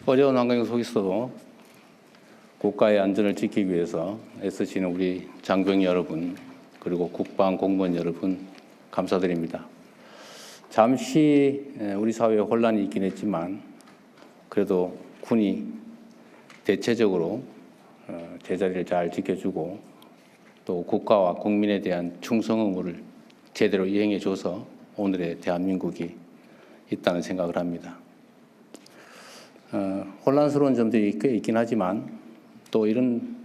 어려운 환경 속에서도 국가의 안전을 지키기 위해서 애쓰시는 우리 장병 여러분, 그리고 국방 공무원 여러분 감사드립니다. 잠시 우리 사회에 혼란이 있긴 했지만 그래도 군이 대체적으로 제자리를 잘 지켜주고 또 국가와 국민에 대한 충성 의무를 제대로 이행해줘서 오늘의 대한민국이 있다는 생각을 합니다. 혼란스러운 점들이 꽤 있긴 하지만 또 이런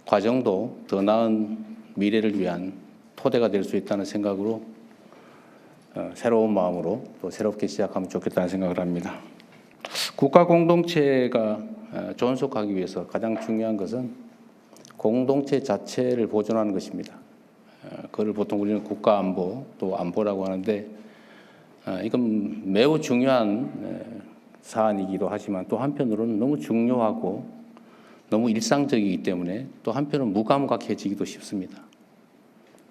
과정도 더 나은 미래를 위한 토대가 될 수 있다는 생각으로 새로운 마음으로 또 새롭게 시작하면 좋겠다는 생각을 합니다. 국가 공동체가 존속하기 위해서 가장 중요한 것은 공동체 자체를 보존하는 것입니다. 그걸 보통 우리는 국가 안보, 또 안보라고 하는데 이건 매우 중요한 사안이기도 하지만 또 한편으로는 너무 중요하고 너무 일상적이기 때문에 또 한편은 무감각해지기도 쉽습니다.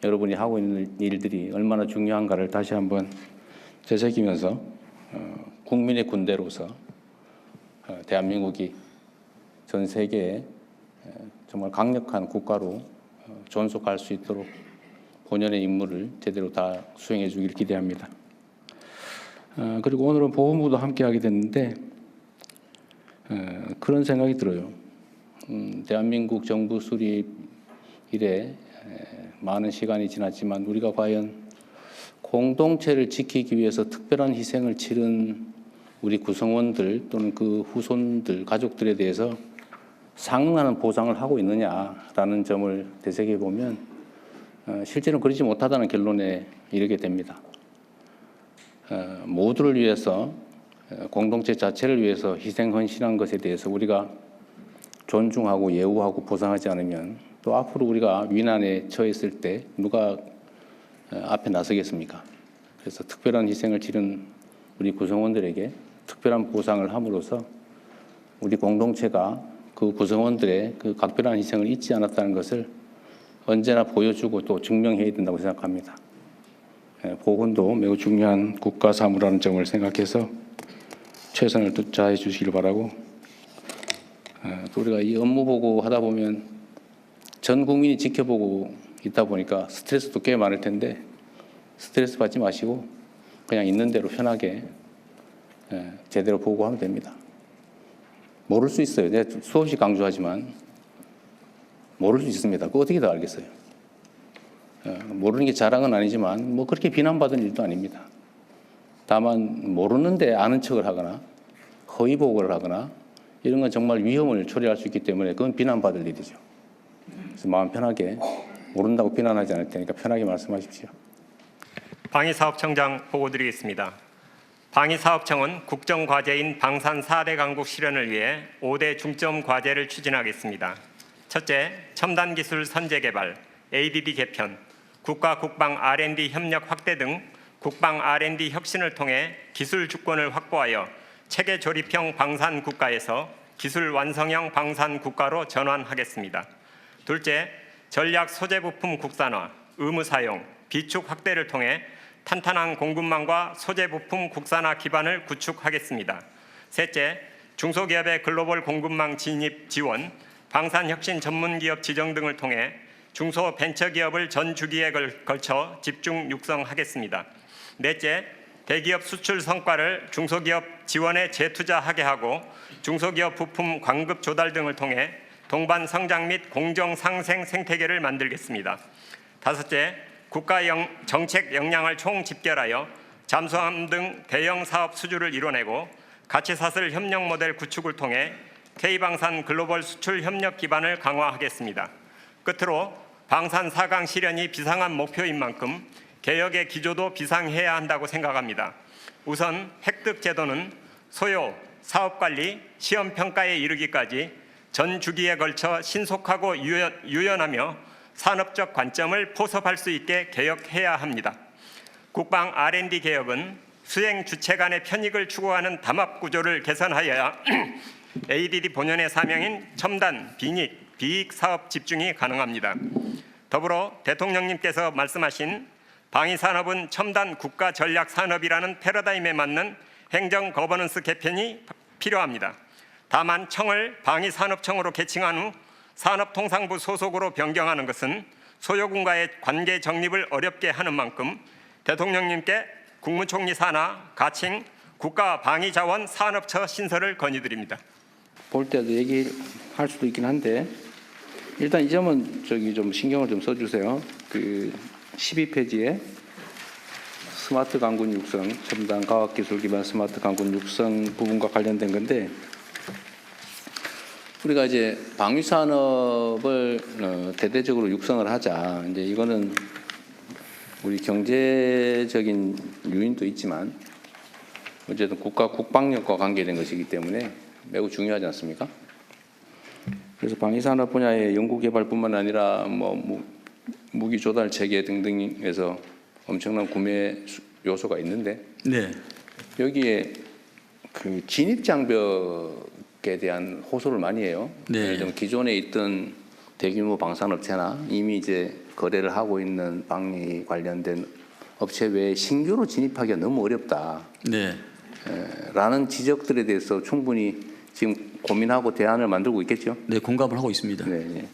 여러분이 하고 있는 일들이 얼마나 중요한가를 다시 한번 되새기면서 국민의 군대로서 대한민국이 전 세계에 정말 강력한 국가로 존속할 수 있도록 본연의 임무를 제대로 다 수행해 주길 기대합니다. 그리고 오늘은 보훈부도 함께 하게 됐는데 그런 생각이 들어요. 대한민국 정부 수립 이래 많은 시간이 지났지만 우리가 과연 공동체를 지키기 위해서 특별한 희생을 치른 우리 구성원들 또는 그 후손들, 가족들에 대해서 상응하는 보상을 하고 있느냐라는 점을 되새겨 보면 실제로는 그러지 못하다는 결론에 이르게 됩니다. 모두를 위해서 공동체 자체를 위해서 희생 헌신한 것에 대해서 우리가 존중하고 예우하고 보상하지 않으면 또 앞으로 우리가 위난에 처했을 때 누가 앞에 나서겠습니까? 그래서 특별한 희생을 치른 우리 구성원들에게 특별한 보상을 함으로써 우리 공동체가 그 구성원들의 그 각별한 희생을 잊지 않았다는 것을 언제나 보여주고 또 증명해야 된다고 생각합니다. 보훈도 매우 중요한 국가 사무라는 점을 생각해서 최선을 다해 주시길 바라고, 또 우리가 이 업무 보고 하다 보면 전 국민이 지켜보고 있다 보니까 스트레스도 꽤 많을 텐데 스트레스 받지 마시고 그냥 있는 대로 편하게 제대로 보고하면 됩니다. 모를 수 있어요. 내가 수없이 강조하지만 모를 수 있습니다. 그거 어떻게 다 알겠어요? 모르는 게 자랑은 아니지만 뭐 그렇게 비난받은 일도 아닙니다. 다만 모르는데 아는 척을 하거나 허위 보고를 하거나 이런 건 정말 위험을 초래할 수 있기 때문에 그건 비난받을 일이죠. 그래서 마음 편하게 모른다고 비난하지 않을 테니까 편하게 말씀하십시오. 방위사업청장 보고드리겠습니다. 방위사업청은 국정과제인 방산 4대 강국 실현을 위해 5대 중점 과제를 추진하겠습니다. 첫째, 첨단기술 선제개발, ADD 개편, 국가 국방 R&D 협력 확대 등 국방 R&D 혁신을 통해 기술 주권을 확보하여 체계 조립형 방산 국가에서 기술 완성형 방산 국가로 전환하겠습니다. 둘째, 전략 소재 부품 국산화, 의무 사용, 비축 확대를 통해 탄탄한 공급망과 소재 부품 국산화 기반을 구축하겠습니다. 셋째, 중소기업의 글로벌 공급망 진입 지원, 방산혁신 전문기업 지정 등을 통해 중소벤처기업을 전 주기에 걸쳐 집중 육성하겠습니다. 넷째, 대기업 수출 성과를 중소기업 지원에 재투자하게 하고 중소기업 부품 광급 조달 등을 통해 동반 성장 및 공정 상생 생태계를 만들겠습니다. 다섯째, 국가 정책 역량을 총집결하여 잠수함 등 대형 사업 수주를 이뤄내고 가치사슬 협력 모델 구축을 통해 K방산 글로벌 수출 협력 기반을 강화하겠습니다. 끝으로 방산 4강 실현이 비상한 목표인 만큼 개혁의 기조도 비상해야 한다고 생각합니다. 우선 획득 제도는 소요, 사업관리, 시험평가에 이르기까지 전 주기에 걸쳐 신속하고 유연하며 산업적 관점을 포섭할 수 있게 개혁해야 합니다. 국방 R&D 개혁은 수행 주체 간의 편익을 추구하는 담합 구조를 개선하여야 ADD 본연의 사명인 첨단, 비익, 비익 사업 집중이 가능합니다. 더불어 대통령님께서 말씀하신 방위산업은 첨단 국가 전략 산업이라는 패러다임에 맞는 행정 거버넌스 개편이 필요합니다. 다만 청을 방위산업청으로 개칭한 후 산업통상부 소속으로 변경하는 것은 소요군과의 관계 정립을 어렵게 하는 만큼 대통령님께 국무총리 산하 가칭 국가방위자원 산업처 신설을 건의드립니다. 볼 때도 얘기할 수도 있긴 한데 일단 이 점은 좀 신경을 좀 써주세요. 그 12페이지에 스마트 강군 육성, 첨단 과학기술 기반 스마트 강군 육성 부분과 관련된 건데 우리가 이제 방위 산업을 대대적으로 육성을 하자. 이제 이거는 우리 경제적인 요인도 있지만 어쨌든 국가 국방력과 관계된 것이기 때문에 매우 중요하지 않습니까? 그래서 방위 산업 분야의 연구 개발뿐만 아니라 뭐 무기 조달 체계 등등에서 엄청난 구매 요소가 있는데 네. 여기에 그 진입 장벽에 대한 호소를 많이 해요. 네. 예를 들면 기존에 있던 대규모 방산업체나 이미 이제 거래를 하고 있는 방위 관련된 업체 외에 신규로 진입하기가 너무 어렵다. 네. 라는 지적들에 대해서 충분히 지금 고민하고 대안을 만들고 있겠죠. 네, 공감을 하고 있습니다. 네, 네.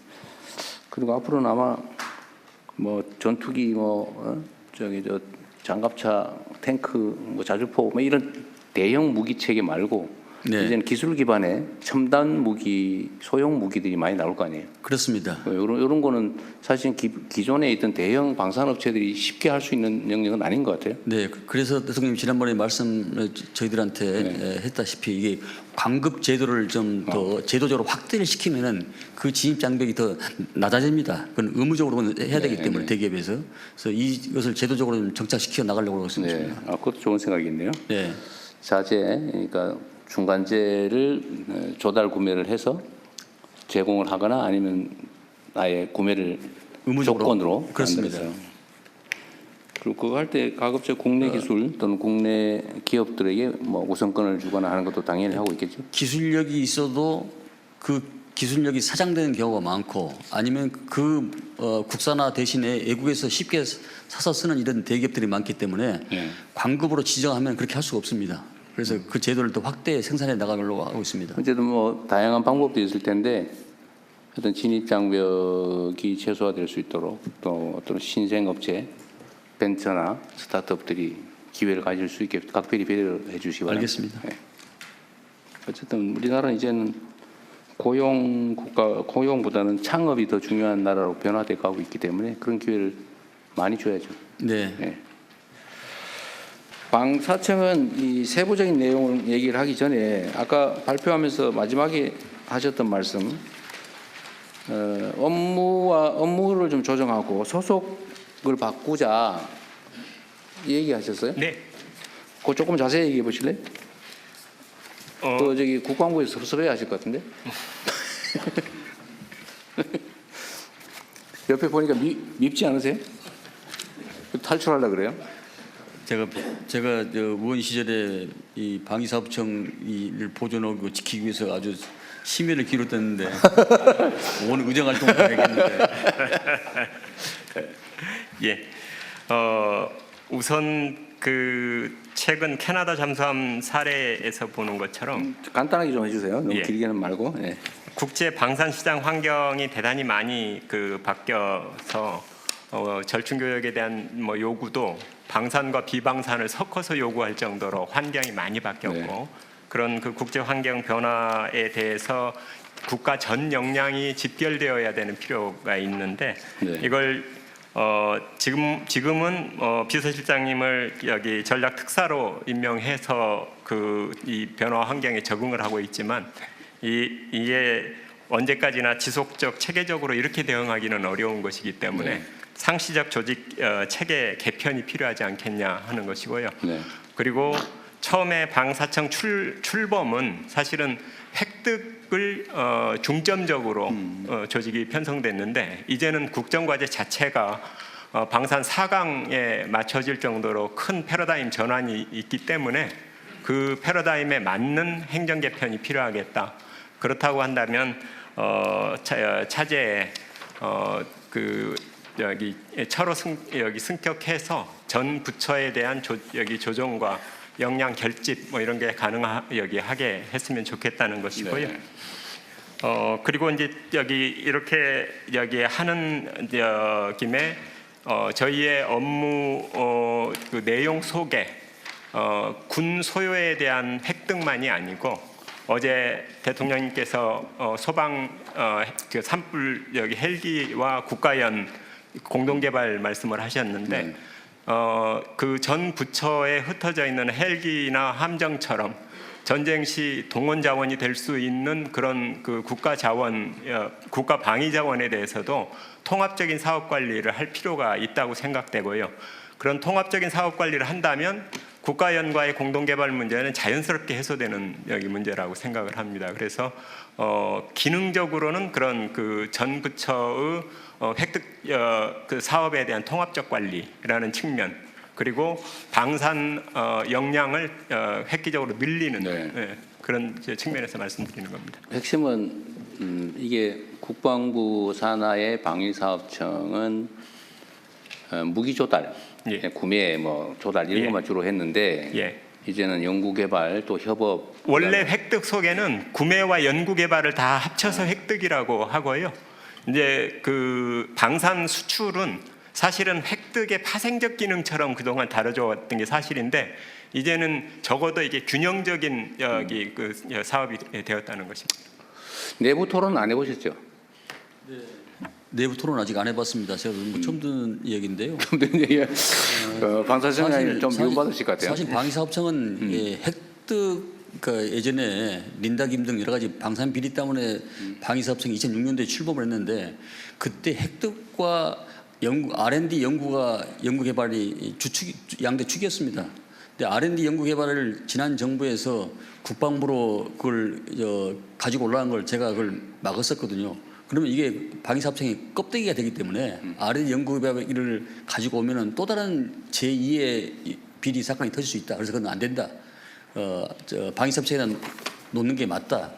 그리고 앞으로는 아마 뭐 전투기 저 장갑차, 탱크, 뭐 자주포 뭐 이런 대형 무기 체계 말고 네. 이제는 기술 기반의 첨단 무기, 소형 무기들이 많이 나올 거 아니에요. 그렇습니다. 이런 거는 사실 기존에 있던 대형 방산업체들이 쉽게 할 수 있는 영역은 아닌 것 같아요. 네, 그래서 대통령님 지난번에 말씀 저희들한테 했다시피 이게 관급 제도를 좀 더 제도적으로 확대를 시키면은 그 진입 장벽이 더 낮아집니다. 그건 의무적으로 해야 되기 때문에 대기업에서 그래서 이것을 제도적으로 좀 정착시켜 나가려고 하고 있습니다. 네, 그것도 좋은 생각이네요. 네, 자재, 그러니까 중간재를 조달 구매를 해서 제공을 하거나 아니면 아예 구매를 의무적으로. 조건으로 그렇습니다. 만들어서. 그리고 그거 할 때 가급적 국내 기술 또는 국내 기업들에게 뭐 우선권을 주거나 하는 것도 당연히 하고 있겠죠. 기술력이 있어도 그 기술력이 사장되는 경우가 많고 아니면 그 국산화 대신에 외국에서 쉽게 사서 쓰는 이런 대기업들이 많기 때문에 관급으로 지정하면 그렇게 할 수가 없습니다. 그래서 그 제도를 더 확대 생산해 나가려고 하고 있습니다. 어쨌든 뭐 다양한 방법도 있을 텐데 어떤 진입 장벽이 최소화될 수 있도록 또 어떤 신생 업체, 벤처나 스타트업들이 기회를 가질 수 있게 각별히 배려를 해주시기 바랍니다. 알겠습니다. 네. 어쨌든 우리나라는 이제는 고용보다는 창업이 더 중요한 나라로 변화돼 가고 있기 때문에 그런 기회를 많이 줘야죠. 네. 네. 방사청은 이 세부적인 내용을 얘기를 하기 전에 아까 발표하면서 마지막에 하셨던 말씀, 업무를 좀 조정하고 소속을 바꾸자 얘기하셨어요? 네. 그거 조금 자세히 얘기해 보실래요? 저기 국방부에서 섭섭해 하실 것 같은데? 옆에 보니까 밉지 않으세요? 탈출하려고 그래요? 제가 저 의원 시절에 이 방위사업청을 보존하고 지키기 위해서 아주 심혈을 기울였는데 오늘 의정 활동을 해야겠는데. 예. 우선 그 최근 캐나다 잠수함 사례에서 보는 것처럼 간단하게 좀 해주세요. 너무 예. 길게는 말고. 예. 국제 방산 시장 환경이 대단히 많이 바뀌어서 절충 교역에 대한 뭐 요구도 방산과 비방산을 섞어서 요구할 정도로 환경이 많이 바뀌었고 그런 그 국제 환경 변화에 대해서 국가 전 역량이 집결되어야 되는 필요가 있는데 이걸 지금은 비서실장님을 여기 전략 특사로 임명해서 그 이 변화 환경에 적응을 하고 있지만 이게 언제까지나 지속적 체계적으로 이렇게 대응하기는 어려운 것이기 때문에 상시적 조직 체계 개편이 필요하지 않겠냐 하는 것이고요. 그리고 처음에 방사청 출범은 사실은 획득을 중점적으로 조직이 편성됐는데 이제는 국정과제 자체가 방산 4강에 맞춰질 정도로 큰 패러다임 전환이 있기 때문에 그 패러다임에 맞는 행정 개편이 필요하겠다. 그렇다고 한다면 차제에 여기 차로 여기 승격해서 전 부처에 대한 여기 조정과 역량 결집 뭐 이런 게 가능하게 했으면 좋겠다는 것이고요. 네. 그리고 이제 이렇게 하는 김에 저희의 업무 그 내용 속에 군 소요에 대한 획득만이 아니고 어제 대통령님께서 소방 그 산불 헬기와 국가연 공동개발 말씀을 하셨는데 그 전 부처에 흩어져 있는 헬기나 함정처럼 전쟁 시 동원 자원이 될 수 있는 그런 그 국가 자원, 국가 방위 자원에 대해서도 통합적인 사업 관리를 할 필요가 있다고 생각되고요. 그런 통합적인 사업 관리를 한다면 국가연과의 공동개발 문제는 자연스럽게 해소되는 문제라고 생각을 합니다. 그래서 기능적으로는 그런 그 전 부처의 획득 그 사업에 대한 통합적 관리라는 측면, 그리고 방산 역량을 획기적으로 늘리는 네. 그런 측면에서 말씀드리는 겁니다. 핵심은 이게 국방부 산하의 방위사업청은 무기 조달, 예. 구매, 뭐 조달 이런 예. 것만 주로 했는데 예. 이제는 연구개발 또 협업. 원래 획득 속에는 구매와 연구 개발을 다 합쳐서 획득이라고 하고요. 이제 그 방산 수출은 사실은 획득의 파생적 기능처럼 그동안 다뤄져 왔던 게 사실인데 이제는 적어도 이게 균형적인 그 사업이 되었다는 것입니다. 내부 토론 안 해보셨죠? 내부 토론 아직 안 해봤습니다. 제가 뭐 처음 듣는 얘기인데요. 방사청장님 좀 미움받으실 것 같아요. 사실 방위사업청은 획득 그 예전에 린다김 등 여러 가지 방산 비리 때문에 방위사업청이 2006년도에 출범을 했는데 그때 획득과 R&D 연구 개발이 양대 축이었습니다. 근데 R&D 연구 개발을 지난 정부에서 국방부로 그걸 가지고 올라간 걸 제가 그걸 막았었거든요. 그러면 이게 방위사업청이 껍데기가 되기 때문에 R&D 연구 개발을 가지고 오면은 또 다른 제2의 비리 사건이 터질 수 있다. 그래서 그건 안 된다. 방위사업청에다 놓는 게 맞다.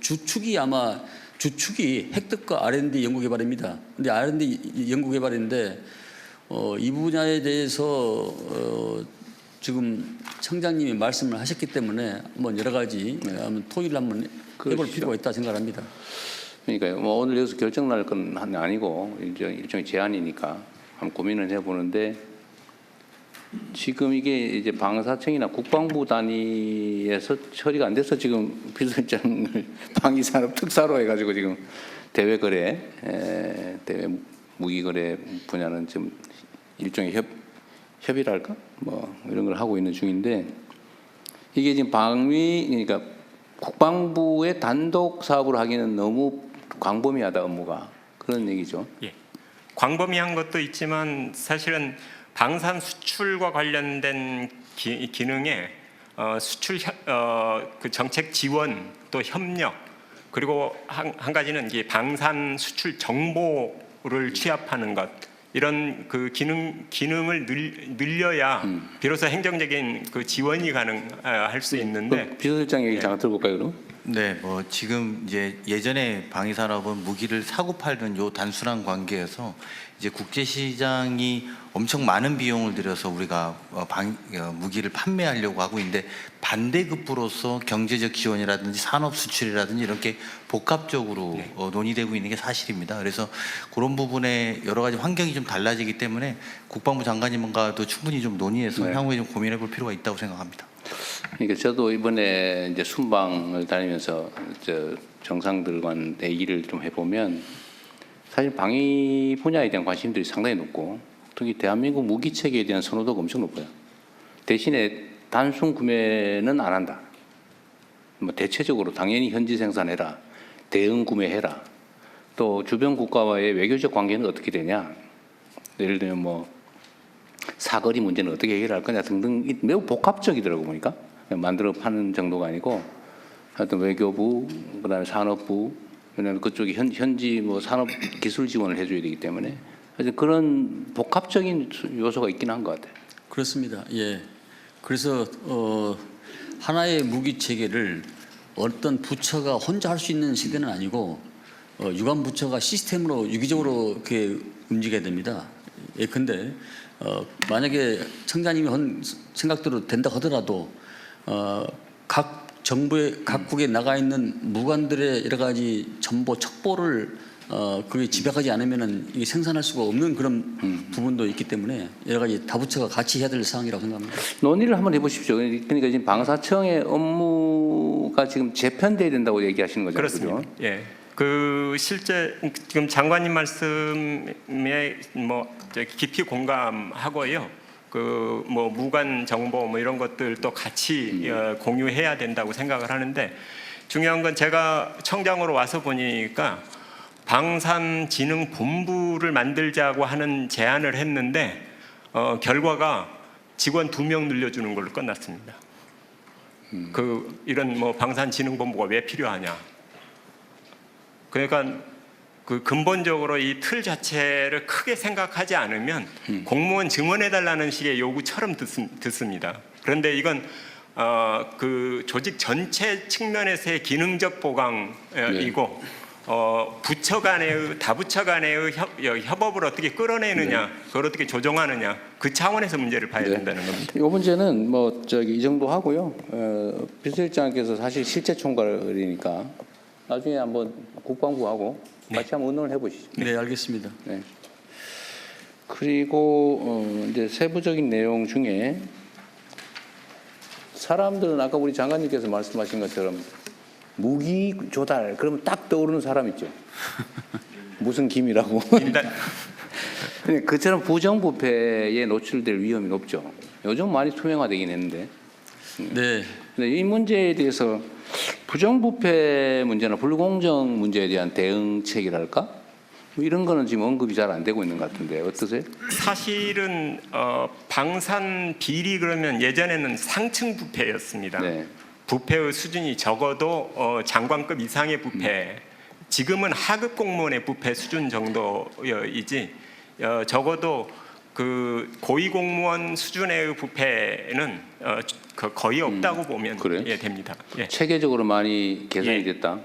주축이 획득과 R&D 연구개발입니다. 근데 R&D 연구개발인데 이 분야에 대해서 지금 청장님이 말씀을 하셨기 때문에 한번 여러 가지 토의를 한번 해볼 필요가 있다 생각합니다. 그러니까요. 뭐 오늘 여기서 결정 날 건 아니고 일종의 제안이니까 한번 고민을 해보는데 지금 이게 이제 방사청이나 국방부 단위에서 처리가 안 돼서 지금 비서실장을 방위산업 특사로 해가지고 지금 대외 무기거래 분야는 지금 일종의 협의랄까 뭐 이런 걸 하고 있는 중인데 이게 지금 그러니까 국방부의 단독 사업으로 하기는 너무 광범위하다 업무가 그런 얘기죠. 예. 광범위한 것도 있지만 사실은 방산 수출과 관련된 기능에 수출 그 정책 지원 또 협력 그리고 한 가지는 이제 방산 수출 정보를 취합하는 것 이런 그 기능을 늘려야 비로소 행정적인 그 지원이 가능할 수 있는데 비서실장 얘기 잠깐 들어볼까요, 그럼? 네, 뭐 지금 이제 예전에 방위산업은 무기를 사고 팔던 요 단순한 관계여서 이제 국제시장이 엄청 많은 비용을 들여서 우리가 무기를 판매하려고 하고 있는데 반대급부로서 경제적 지원이라든지 산업 수출이라든지 이렇게 복합적으로 논의되고 있는 게 사실입니다. 그래서 그런 부분에 여러 가지 환경이 좀 달라지기 때문에 국방부 장관님과도 충분히 좀 논의해서 향후에 좀 고민해 볼 필요가 있다고 생각합니다. 그러니까 저도 이번에 이제 순방을 다니면서 정상들과 얘기를 좀 해보면 사실 방위 분야에 대한 관심들이 상당히 높고 특히 대한민국 무기 체계에 대한 선호도가 엄청 높아요. 대신에 단순 구매는 안 한다. 뭐 대체적으로 당연히 현지 생산해라, 대응 구매해라. 또 주변 국가와의 외교적 관계는 어떻게 되냐. 예를 들면 뭐 사거리 문제는 어떻게 해결할 거냐 등등 매우 복합적이더라고 보니까 만들어 파는 정도가 아니고 하여튼 외교부 그다음에 산업부 왜냐하면 그쪽이 현지 뭐 산업 기술 지원을 해줘야 되기 때문에 그런 복합적인 요소가 있긴 한 것 같아요. 그렇습니다. 예. 그래서 하나의 무기 체계를 어떤 부처가 혼자 할 수 있는 시대는 아니고 유관 부처가 시스템으로 유기적으로 이렇게 움직여야 됩니다. 예컨대 만약에 청장님이 한 생각대로 된다 하더라도 각 정부의 각국에 나가 있는 무관들의 여러 가지 정보 첩보를 그게 집약하지 않으면은 이게 생산할 수가 없는 그런 부분도 있기 때문에 여러 가지 다부처가 같이 해야 될 사항이라고 생각합니다. 논의를 한번 해보십시오. 그러니까 지금 방사청의 업무가 지금 재편돼야 된다고 얘기하시는 거죠. 그렇습니다. 그죠? 예. 그 실제 지금 장관님 말씀에 뭐 깊이 공감하고요. 그 뭐 무관 정보 뭐 이런 것들도 같이 공유해야 된다고 생각을 하는데 중요한 건 제가 청장으로 와서 보니까 방산진흥본부를 만들자고 하는 제안을 했는데 결과가 직원 2명 늘려주는 걸로 끝났습니다. 그 이런 뭐 방산진흥본부가 왜 필요하냐? 그러니까 그 근본적으로 이 틀 자체를 크게 생각하지 않으면 공무원 증언해달라는 식의 요구처럼 듣습니다. 그런데 이건 그 조직 전체 측면에서의 기능적 보강이고 부처 간의 다부처 간의 협업을 어떻게 끌어내느냐, 그걸 어떻게 조정하느냐 그 차원에서 문제를 봐야 된다는 겁니다. 이 문제는 뭐 이 정도 하고요. 비서실장께서 사실 실제 총괄이니까 나중에 한번 국방부하고 같이 한번 의논을 해보시죠. 네, 알겠습니다. 네. 그리고 이제 세부적인 내용 중에 사람들은 아까 우리 장관님께서 말씀하신 것처럼 무기 조달 그러면 딱 떠오르는 사람 있죠. 무슨 김이라고. 그처럼 부정부패에 노출될 위험이 높죠. 요즘 많이 투명화되긴 했는데. 네. 근데 이 문제에 대해서 부정부패 문제나 불공정 문제에 대한 대응책이랄까? 뭐 이런 거는 지금 언급이 잘 안 되고 있는 것 같은데 어떠세요? 사실은 방산 비리 그러면 예전에는 상층 부패였습니다. 네. 부패의 수준이 적어도 장관급 이상의 부패, 지금은 하급 공무원의 부패 수준 정도이지 적어도 그 고위 공무원 수준의 부패는 거의 없다고 보면 그래요? 됩니다. 예. 체계적으로 많이 개선이 예. 됐다.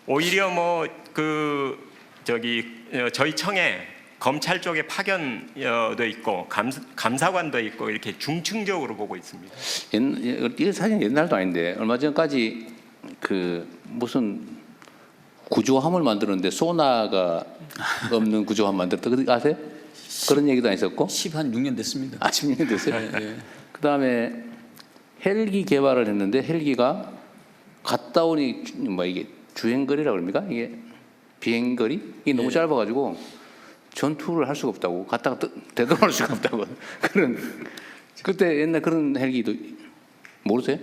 오히려 뭐 그 저희 청에 검찰 쪽에 파견도 있고 감사관도 있고 이렇게 중층적으로 보고 있습니다. 이게 사실 옛날도 아닌데 얼마 전까지 그 무슨 구조함을 만들었는데 소나가 없는 구조함 만들었다. 그거 아세요? 그런 얘기도 안 있었고? 16년 됐습니다. 아, 10년 됐어요? 네, 네. 그다음에 헬기 개발을 했는데 헬기가 갔다 오니 뭐 이게 주행거리라고 그럽니까? 이게 비행거리? 이게 너무 짧아가지고 전투를 할 수가 없다고 갔다가 되돌아올 수가 없다고 그런 그때 옛날 그런 헬기도 모르세요?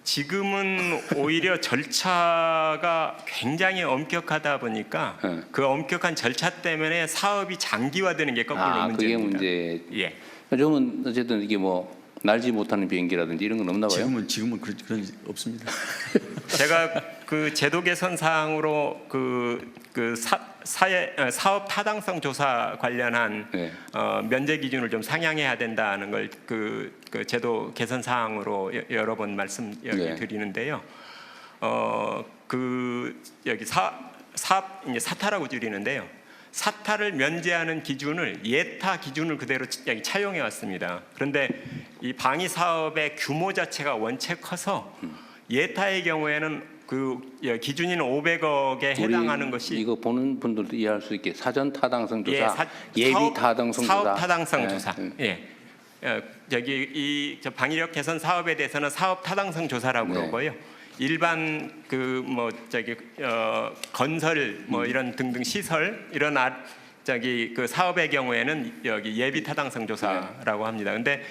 지금은 오히려 절차가 굉장히 엄격하다 보니까 네. 그 엄격한 절차 때문에 사업이 장기화되는 게 거꾸로 그게 문제입니다. 문제. 예. 요즘은 어쨌든 이게 뭐 날지 못하는 비행기라든지 이런 건 없나 봐요. 지금은 그런 없습니다. 제가 그 제도 개선 사항으로 사업 타당성 조사 관련한 네. 면제 기준을 좀 상향해야 된다는 걸 그 제도 개선 사항으로 여러 번 말씀 네. 드리는데요. 여기 사업 이제 사타라고 줄이는데요. 사타를 면제하는 기준을 예타 기준을 그대로 차용해 왔습니다. 그런데 이 방위 사업의 규모 자체가 원체 커서 예타의 경우에는 그 기준인 500억에 해당하는 것이 이거 보는 분들도 이해할 수 있게 사전 타당성 조사, 예비 타당성 조사, 사업 타당성 네. 조사. 예. 여기 이 방위력 개선 사업에 대해서는 사업 타당성 조사라고 네. 그러고요. 일반 그 뭐 건설 뭐 이런 등등 시설 이런 그 사업의 경우에는 여기 예비 타당성 조사라고 합니다. 근데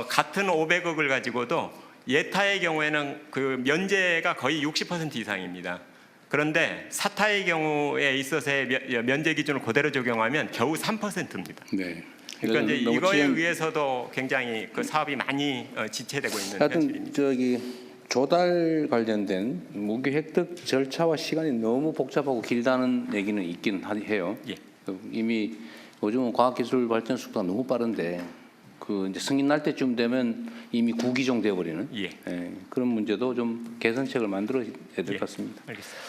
같은 500억을 가지고도 예타의 경우에는 그 면제가 거의 60% 이상입니다. 그런데 사타의 경우에 있어서의 면제 기준을 그대로 적용하면 겨우 3%입니다. 네. 그러니까 이제 너무 이거에 의해서도 굉장히 그 사업이 많이 지체되고 있는 하여튼 현실입니다. 조달 관련된 무기 획득 절차와 시간이 너무 복잡하고 길다는 얘기는 있긴 해요. 예. 이미 요즘은 과학기술 발전 속도가 너무 빠른데 그 이제 승인 날 때쯤 되면 이미 구기종 되어버리는 예. 그런 문제도 좀 개선책을 만들어야 될 것 같습니다. 알겠습니다.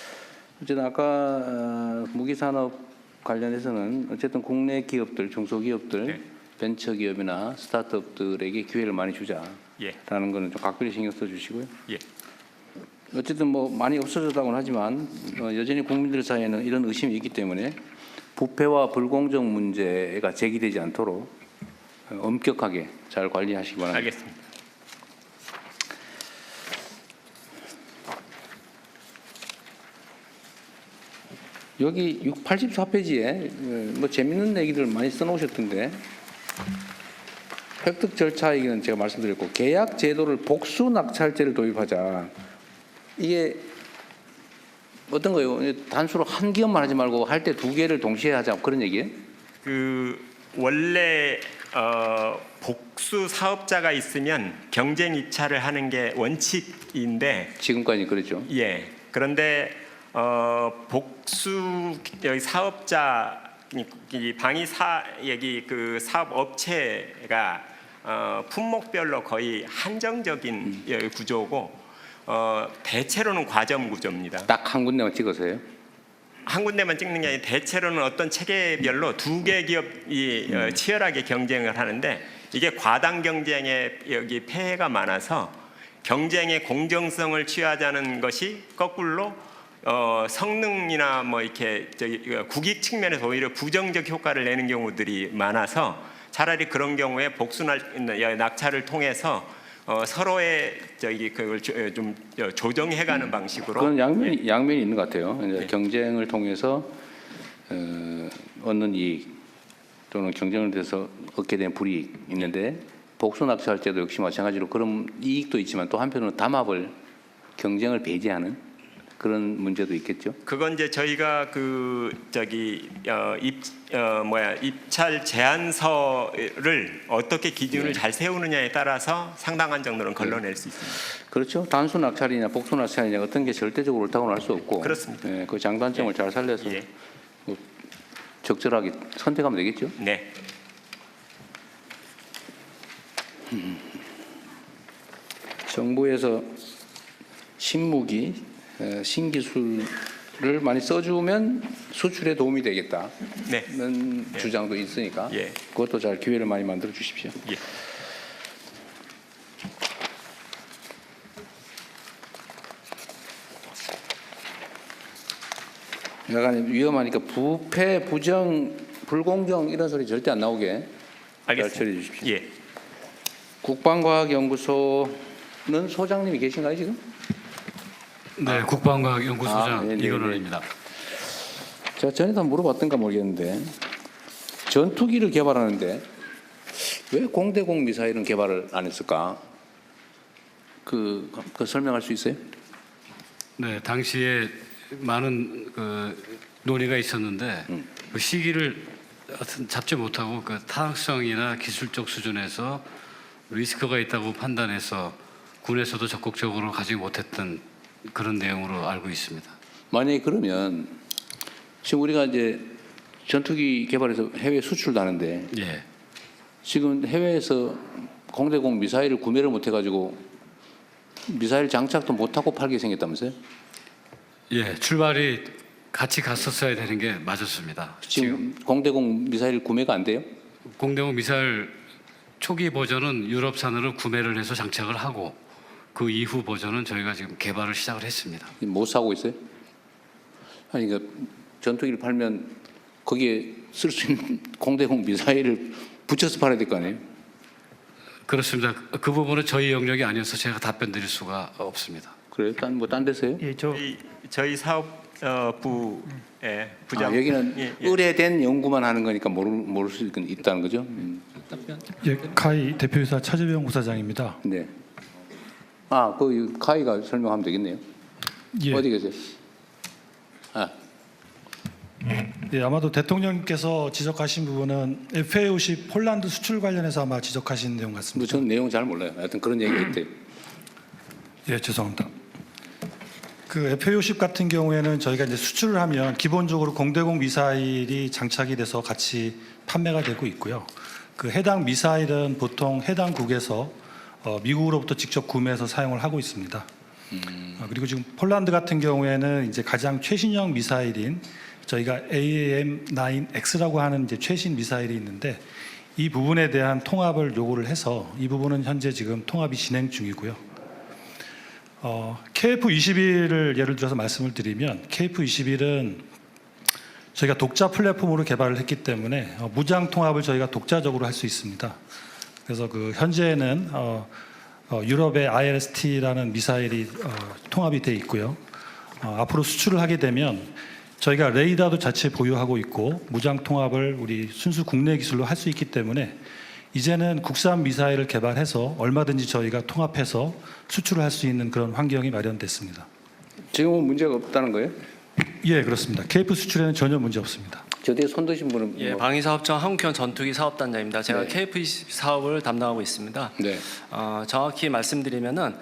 어쨌든 아까 무기 산업 관련해서는 어쨌든 국내 기업들, 중소기업들 네. 벤처기업이나 스타트업들에게 기회를 많이 주자라는 예. 거는 좀 각별히 신경 써주시고요. 예. 어쨌든 뭐 많이 없어졌다고는 하지만 여전히 국민들 사이에는 이런 의심이 있기 때문에 부패와 불공정 문제가 제기되지 않도록 엄격하게 잘 관리하시기 바랍니다. 알겠습니다. 여기 84페이지에 뭐 재밌는 얘기들 많이 써놓으셨던데 획득 절차 얘기는 제가 말씀드렸고 계약 제도를 복수 낙찰제를 도입하자. 이게 어떤 거예요? 단수로 한 기업만 하지 말고 할 때 두 개를 동시에 하자 그런 얘기예요? 그 원래 복수 사업자가 있으면 경쟁 입찰을 하는 게 원칙인데 지금까지 그랬죠. 예. 그런데 복수 여기 사업자 이 방위사 여기 그 사업 업체가 품목별로 거의 한정적인 구조고 대체로는 과점 구조입니다. 딱 한 군데만 찍어서요. 한 군데만 찍는 게 아니라 대체로는 어떤 체계별로 두 개 기업이 치열하게 경쟁을 하는데 이게 과당 경쟁에 여기 폐해가 많아서 경쟁의 공정성을 취하자는 것이 거꾸로 성능이나 뭐 이렇게 국익 측면에서 오히려 부정적 효과를 내는 경우들이 많아서 차라리 그런 경우에 복수 낙찰을 통해서 서로의 그걸 좀 조정해가는 방식으로 그건 양면이 있는 것 같아요. 이제 경쟁을 통해서 얻는 이익 또는 경쟁을 통해서 얻게 된 불이익 있는데 복수 낙찰 제도 역시 마찬가지로 그런 이익도 있지만 또 한편으로는 담합을 경쟁을 배제하는 그런 문제도 있겠죠. 그건 이제 저희가 입찰 제안서를 어떻게 기준을 잘 세우느냐에 따라서 상당한 정도는 걸러낼 수 있습니다. 그렇죠. 단수 낙찰이냐 복수 낙찰이냐 어떤 게 절대적으로 옳다고는 할 수 없고 그렇습니다. 예, 그 장단점을 잘 살려서 예. 뭐 적절하게 선택하면 되겠죠. 네. 정부에서 신무기, 신기술을 많이 써주면 수출에 도움이 되겠다는 네. 주장도 있으니까 예. 그것도 잘 기회를 많이 만들어 주십시오. 예. 약간 위험하니까 부패, 부정, 불공정 이런 소리 절대 안 나오게 잘 처리해 알겠습니다. 주십시오. 예. 국방과학연구소는 소장님이 계신가요 지금? 네, 국방과학연구소장 네네네. 이건원입니다. 제가 전에도 한번 물어봤던가 모르겠는데 전투기를 개발하는데 왜 공대공 미사일은 개발을 안 했을까? 그 설명할 수 있어요? 네, 당시에 많은 논의가 있었는데 그 시기를 하여튼 잡지 못하고 그 타당성이나 기술적 수준에서 리스크가 있다고 판단해서 군에서도 적극적으로 가지 못했던 그런 내용으로 알고 있습니다. 만약에 그러면 지금 우리가 이제 전투기 개발해서 해외 수출도 하는데 예, 지금 해외에서 공대공 미사일을 구매를 못 해가지고 미사일 장착도 못하고 팔게 생겼다면서요? 예, 출발이 같이 갔었어야 되는 게 맞았습니다. 지금 공대공 미사일 구매가 안 돼요? 공대공 미사일 초기 버전은 유럽산으로 구매를 해서 장착을 하고 그 이후 버전은 저희가 지금 개발을 시작을 했습니다. 못 사고 있어요? 아니 그러니까 전투기를 팔면 거기에 쓸 수 있는 공대공 미사일을 붙여서 팔아야 될 거 아니에요? 그렇습니다. 그 부분은 저희 영역이 아니어서 제가 답변 드릴 수가 없습니다. 그래요? 딴 데서요? 예, 저희 사업부의 부장 여기는 예. 의뢰된 연구만 하는 거니까 모를 수 있다는 거죠? 예, 카이 대표이사 차재병 부사장입니다. 네. 그 카이가 설명하면 되겠네요. 예, 어디 계세요? 예, 아마도 대통령께서 지적하신 부분은 FA50 폴란드 수출 관련해서 아마 지적하신 내용 같습니다. 저는 내용 잘 몰라요. 하여튼 그런 얘기가 있대요. 예, 죄송합니다. 그 FA50 같은 경우에는 저희가 이제 수출을 하면 기본적으로 공대공 미사일이 장착이 돼서 같이 판매가 되고 있고요. 그 해당 미사일은 보통 해당국에서 미국으로부터 직접 구매해서 사용을 하고 있습니다. 그리고 지금 폴란드 같은 경우에는 이제 가장 최신형 미사일인 저희가 AAM-9X라고 하는 이제 최신 미사일이 있는데 이 부분에 대한 통합을 요구를 해서 이 부분은 현재 지금 통합이 진행 중이고요. KF21을 예를 들어서 말씀을 드리면 KF21은 저희가 독자 플랫폼으로 개발을 했기 때문에 무장 통합을 저희가 독자적으로 할 수 있습니다. 그래서 그 현재는 유럽의 IRST라는 미사일이 통합이 돼 있고요. 앞으로 수출을 하게 되면 저희가 레이더도 자체 보유하고 있고 무장 통합을 우리 순수 국내 기술로 할 수 있기 때문에 이제는 국산 미사일을 개발해서 얼마든지 저희가 통합해서 수출을 할 수 있는 그런 환경이 마련됐습니다. 지금은 문제가 없다는 거예요? 예, 그렇습니다. KF 수출에는 전혀 문제 없습니다. 저 뒤에 손 드신 분은 예, 방위사업청 한국형 전투기 사업단장입니다. 제가 네. KF20 사업을 담당하고 있습니다. 네. 정확히 말씀드리면은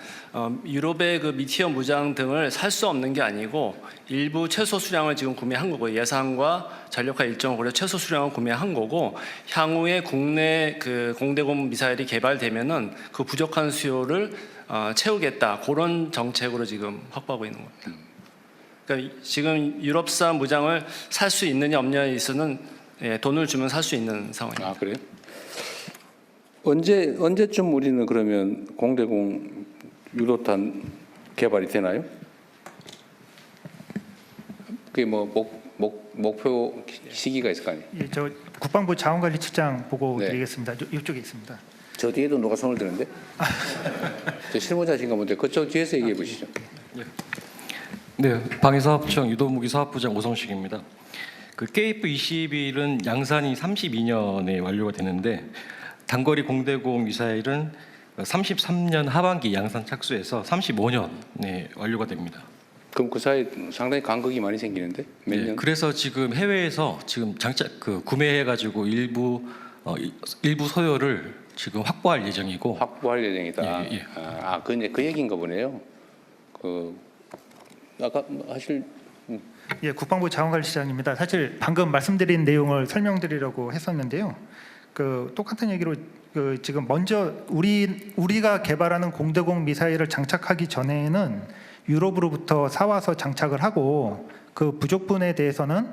유럽의 그 미티어 무장 등을 살 수 없는 게 아니고 일부 최소 수량을 지금 구매한 거고 예산과 전력화 일정을 고려 최소 수량을 구매한 거고 향후에 국내 그 공대공 미사일이 개발되면은 그 부족한 수요를 채우겠다 그런 정책으로 지금 확보하고 있는 겁니다. 그러니까 지금 유럽산 무장을 살 수 있느냐 없느냐에 있어서는 돈을 주면 살 수 있는 상황입니다. 아, 그래요? 언제쯤 우리는 그러면 공대공 유도탄 개발이 되나요? 그게 뭐 목표 시기가 있을 거 아니에요? 예, 저 국방부 자원관리처장 보고 네. 드리겠습니다. 이쪽에 있습니다. 저 뒤에도 누가 손을 드는데? 저 실무자신가 본데 그쪽 뒤에서 얘기해 보시죠. 네, 방위사업청 유도무기사업부장 오성식입니다. 그 KF-21은 양산이 32년에 완료가 되는데 단거리 공대공 미사일은 33년 하반기 양산 착수해서 35년에 완료가 됩니다. 그럼 그 사이 상당히 간극이 많이 생기는데 몇 네, 년? 그래서 지금 해외에서 지금 장착 구매해가지고 일부 소요를 지금 확보할 예정이고. 확보할 예정이다. 예, 예. 그 얘기인가 보네요. 아까 하실 예, 국방부 자원관리처장입니다. 사실 방금 말씀드린 내용을 설명드리려고 했었는데요. 그 똑같은 얘기로 그 지금 먼저 우리가 개발하는 공대공 미사일을 장착하기 전에는 유럽으로부터 사와서 장착을 하고 그 부족분에 대해서는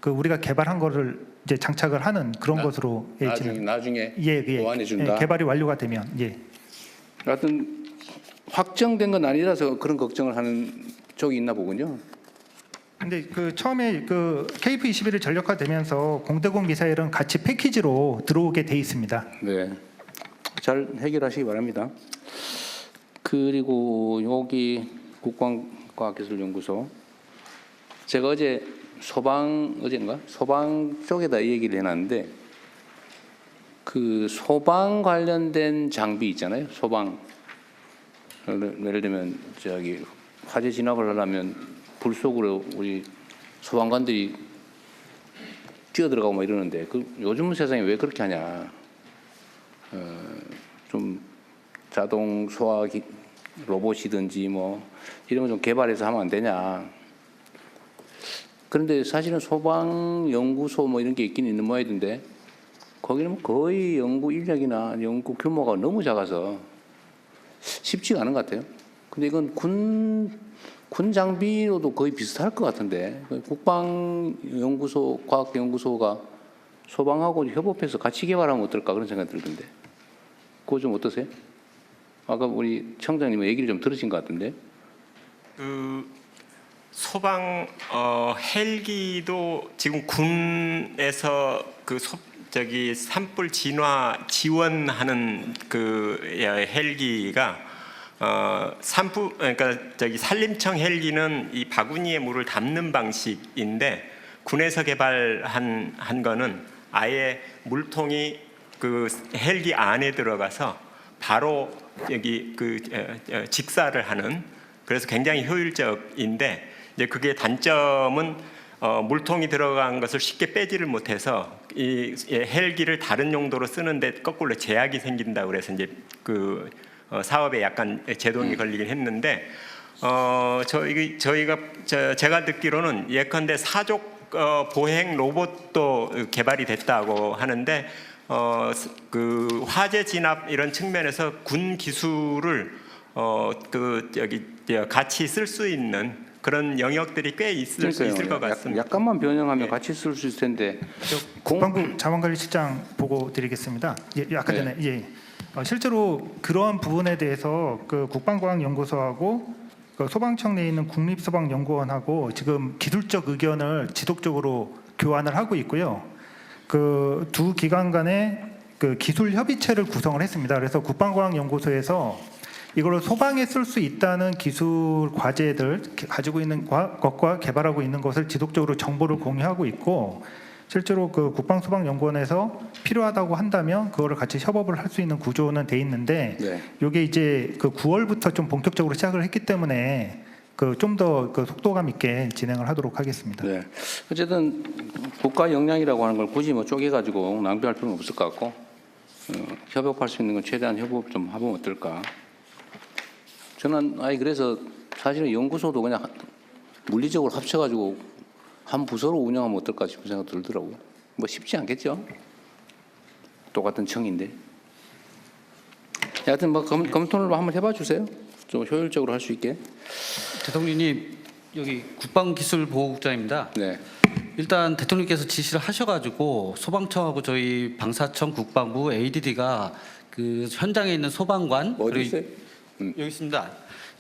그 우리가 개발한 거를 이제 장착을 하는 그런 것으로 나중에 예, 보완해 준다. 개발이 완료가 되면 예. 하여튼 확정된 건 아니라서 그런 걱정을 하는 쪽이 있나 보군요. 근데 그 처음에 그 KF-21이 전력화되면서 공대공 미사일은 같이 패키지로 들어오게 돼 있습니다. 네, 잘 해결하시기 바랍니다. 그리고 여기 국방과학기술연구소 제가 소방 쪽에다 이 얘기를 해놨는데 그 소방 관련된 장비 있잖아요. 소방 예를 들면 저기 화재 진압을 하려면 불 속으로 우리 소방관들이 뛰어들어가고 막 이러는데 요즘 세상에 왜 그렇게 하냐? 좀 자동 소화기 로봇이든지 뭐 이런 거 좀 개발해서 하면 안 되냐? 그런데 사실은 소방 연구소 뭐 이런 게 있긴 있는 모양인데 거기는 거의 연구 인력이나 연구 규모가 너무 작아서 쉽지가 않은 것 같아요. 근데 이건 군 장비로도 거의 비슷할 것 같은데 국방연구소, 과학연구소가 소방하고 협업해서 같이 개발하면 어떨까 그런 생각이 들던데 그거 좀 어떠세요? 아까 우리 청장님 얘기를 좀 들으신 것 같은데. 그 소방 헬기도 지금 군에서 그 산불 진화 지원하는 그 헬기가 그러니까 산림청 헬기는 이 바구니에 물을 담는 방식인데 군에서 개발한 거는 아예 물통이 그 헬기 안에 들어가서 바로 여기 직사를 하는 그래서 굉장히 효율적인데 이제 그게 단점은 물통이 들어간 것을 쉽게 빼지를 못해서 이 헬기를 다른 용도로 쓰는데 거꾸로 제약이 생긴다 그래서 이제 그 사업에 약간 제동이 걸리긴 했는데 제가 듣기로는 예컨대 사족 보행 로봇도 개발이 됐다고 하는데 그 화재 진압 이런 측면에서 군 기술을 같이 쓸 수 있는 그런 영역들이 꽤 있을 수 있을 것 같습니다. 약간만 변형하면 네. 같이 쓸 수 있을 텐데. 국방부 자원관리실장 보고 드리겠습니다. 아까 네. 전에 실제로 그러한 부분에 대해서 그 국방과학연구소하고 그 소방청 내에 있는 국립소방연구원하고 지금 기술적 의견을 지속적으로 교환을 하고 있고요. 그 두 기관 간에 그 기술 협의체를 구성을 했습니다. 그래서 국방과학연구소에서 이걸 소방에 쓸 수 있다는 기술 과제들 가지고 있는 것과 개발하고 있는 것을 지속적으로 정보를 공유하고 있고, 실제로 그 국방소방연구원에서 필요하다고 한다면 그거를 같이 협업을 할 수 있는 구조는 돼 있는데, 네. 이게 이제 그 9월부터 좀 본격적으로 시작을 했기 때문에 그 좀 더 그 속도감 있게 진행을 하도록 하겠습니다. 네. 어쨌든 국가 역량이라고 하는 걸 굳이 뭐 쪼개가지고 낭비할 필요는 없을 것 같고, 협업할 수 있는 건 최대한 협업 좀 하면 어떨까. 저는 그래서 사실은 연구소도 그냥 물리적으로 합쳐가지고 한 부서로 운영하면 어떨까 싶은 생각 들더라고요. 뭐 쉽지 않겠죠. 똑같은 청인데. 하여튼 뭐 검토를 한번 해봐 주세요. 좀 효율적으로 할 수 있게. 대통령님, 여기 국방기술보호국장입니다. 네. 일단 대통령께서 지시를 하셔가지고 소방청하고 저희 방사청, 국방부, ADD가 그 현장에 있는 소방관 어디 있어요? 여기 있습니다.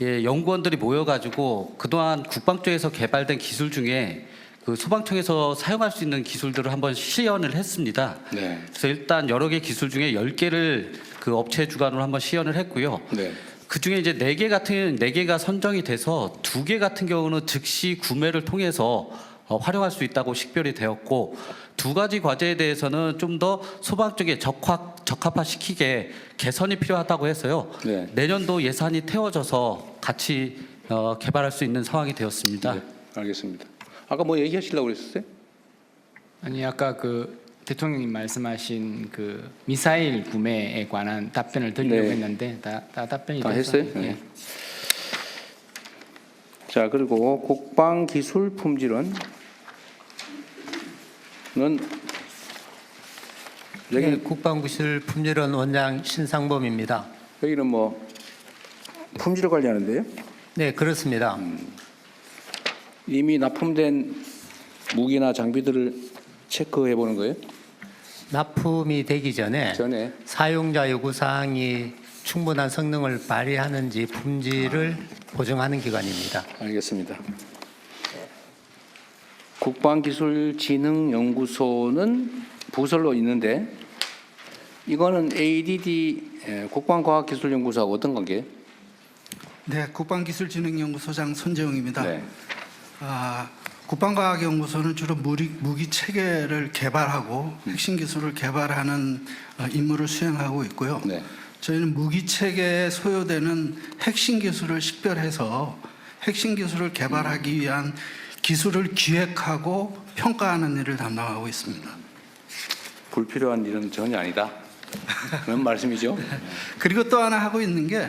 예, 연구원들이 모여가지고 그동안 국방 쪽에서 개발된 기술 중에 그 소방청에서 사용할 수 있는 기술들을 한번 시연을 했습니다. 네. 그래서 일단 여러 개 기술 중에 10개를 그 업체 주관으로 한번 시연을 했고요. 네. 그 중에 이제 4개가 선정이 돼서 2개 같은 경우는 즉시 구매를 통해서 활용할 수 있다고 식별이 되었고, 2가지 과제에 대해서는 좀 더 소방 쪽에 적합화시키게 개선이 필요하다고 해서요. 네. 내년도 예산이 태워져서 같이 개발할 수 있는 상황이 되었습니다. 네. 알겠습니다. 아까 뭐 얘기하시려고 그랬었어요? 아니 아까 그 대통령님 말씀하신 그 미사일 구매에 관한 답변을 드리려고 네. 했는데 다 답변이 다 돼서 했어요? 네. 자, 그리고 국방기술 품질원은 여기 네, 국방기술 품질원 원장 신상범입니다. 여기는 뭐 품질을 관리하는데요. 네, 그렇습니다. 이미 납품된 무기나 장비들을 체크해 보는 거예요? 납품이 되기 전에 사용자 요구 사항이 충분한 성능을 발휘하는지 품질을 보증하는 기관입니다. 알겠습니다. 국방기술진흥연구소는 부설로 있는데 이거는 ADD 국방과학기술연구소하고 어떤 관계예요? 네, 국방기술진흥연구소장 손재웅입니다. 네. 국방과학연구소는 주로 무기 체계를 개발하고 핵심 기술을 개발하는 임무를 수행하고 있고요. 네. 저희는 무기 체계에 소요되는 핵심 기술을 식별해서 핵심 기술을 개발하기 위한 기술을 기획하고 평가하는 일을 담당하고 있습니다. 불필요한 일은 전혀 아니다. 그런 말씀이죠? 그리고 또 하나 하고 있는 게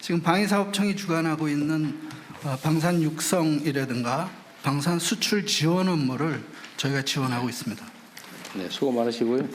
지금 방위사업청이 주관하고 있는 방산 육성이라든가 방산 수출 지원 업무를 저희가 지원하고 있습니다. 네, 수고 많으시고요.